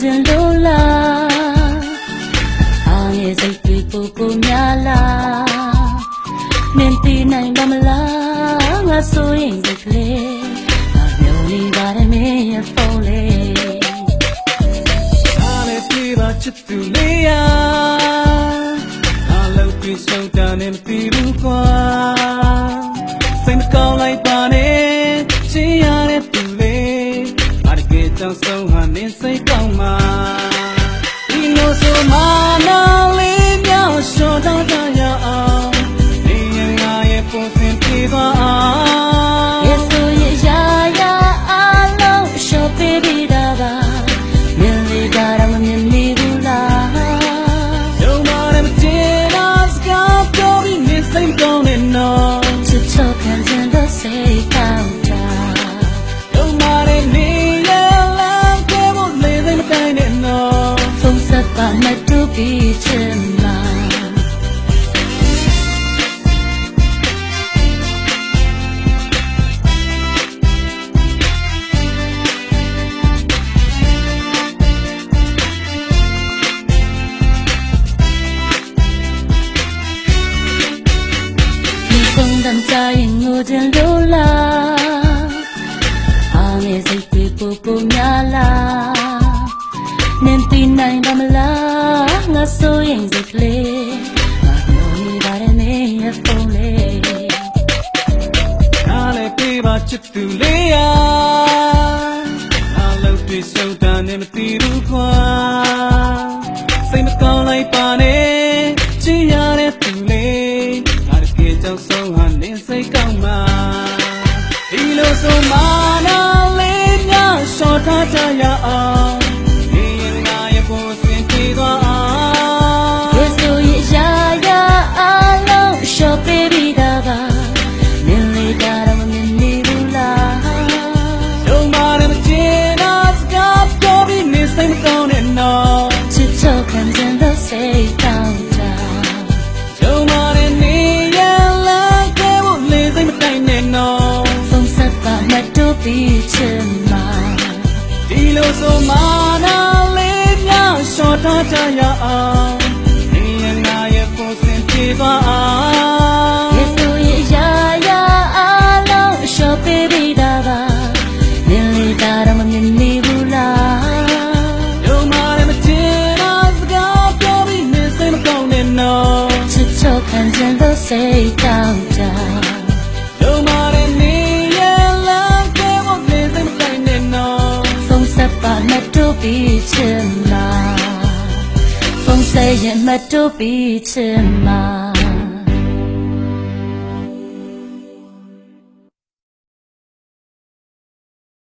ခြင်းလို့လားအားရဲ့စိတ်တွေကိုများလားမင်းသိနိုင်ပါမလားငါဆိုရင်စိတ်ကလေးငါမျောနေပါတယ်မင်းရဲ့ဖုန်းလေးအားနဲ့ပြေးပါချစ်သူလေးရအားလုံးပြေဆုံးတာနဲ့မသိဘူးကွာစိတ်မကောင်းလိုက်ပါနဲ့ချစ်ရတဲ့သူလေးအားတကယ်ကြောင့်ဆုံးဟာနင်းစိတ်ကောင်းမှာဒီလိုဆိုမှနာလေးမြောက်ရှော့တော့ကြရအောင်နေရင်ငါရဲ့ပုံစံပြေးပါရဲ့ဆိုရဲ့ရာရာအားလုံးရှော့ပေးပြီးတာပါမင်းလေးကတော့မမြင်နေဘူးလားယုံပါတယ်မတင်တော့စကားပြောပြီးနေစိတ်ကောင်းနေတော့ချစ်ချောခံစင်တော့စိတ်ကောင်းတာယုံပါတယ်နေရလမ်းကဲဖို့လေစိတ်မတိုင်းနဲ့တော့ဖုန်းဆက်ပါမတူပြီးချင်မှာတန်ကြရင်ငိုခြင်းလို့လားအားငယ်စိတ်တွေကိုများလားနင်သိနိုင်ပါမလားငါဆိုရင်စိတ်ကလေးငါမျောနေပါတယ်မင်းရဲ့ဖုန်းလေးအားလည်းပြေးပါချစ်သူလေးရအားလုံးတွေ့ဆုံးတာနဲ့မသိဘူးကွာစိတ်မကောင်းလိုက်ပါနဲ့ချစ်ရတဲ့သူလေးအားတကယ်ကြောင့်ဆုံးဟာနင်းစိတ်ကောင်းမှာဒီလိုဆိုမှနာလေးများရှော့ထားကြရအောင်ဒီရင်ငါရဲ့ပုံစံပြေးသွားအောင်ရဲ့ဆိုရဲ့ရာရာအားလုံးရှော့ပေးပြီးတာပါမင်းလေးကတော့မမြင်နေဘူးလားယုံပါတယ်မတင်တော့စကားပြောပြီးနေစိတ်မကောင်းနဲ့တော့ချစ်ချောခံစင်တော့စိတ်ကောင်းတာယုံပါတယ်နေရလမ်းကဲဖို့လေစိတ်မတိုင်းနဲ့တော့ဖုန်းဆက်ပါမတူပြီးချင်မှာဒီလိုဆိုမှနာလေးများရှော့ထားကြရအောင်နေရငါရဲ့ပုံစံပြေးသွားအောင်ရဲ့ဆိုရဲ့ရာရာအားလုံးရှော့ပေးပြီးတာပါမင်းလေးကတော့မမြင်နေဘူးလားယုံပါတယ်မတင်တော့စကားပြောပြီးနေစိတ်မကောင်းနဲ့တော့ချစ်ချောခံစင်တော့စိတ်ကောင်းတာယုံပါတယ်နေရလမ်းကဲဖို့လေစိတ်မတိုင်းနဲ့တော့ဖုန်းဆက်ပါမတူပြီးချင်မှာဖုန်းဆက်ရင်မတူပြီးချင်မှာ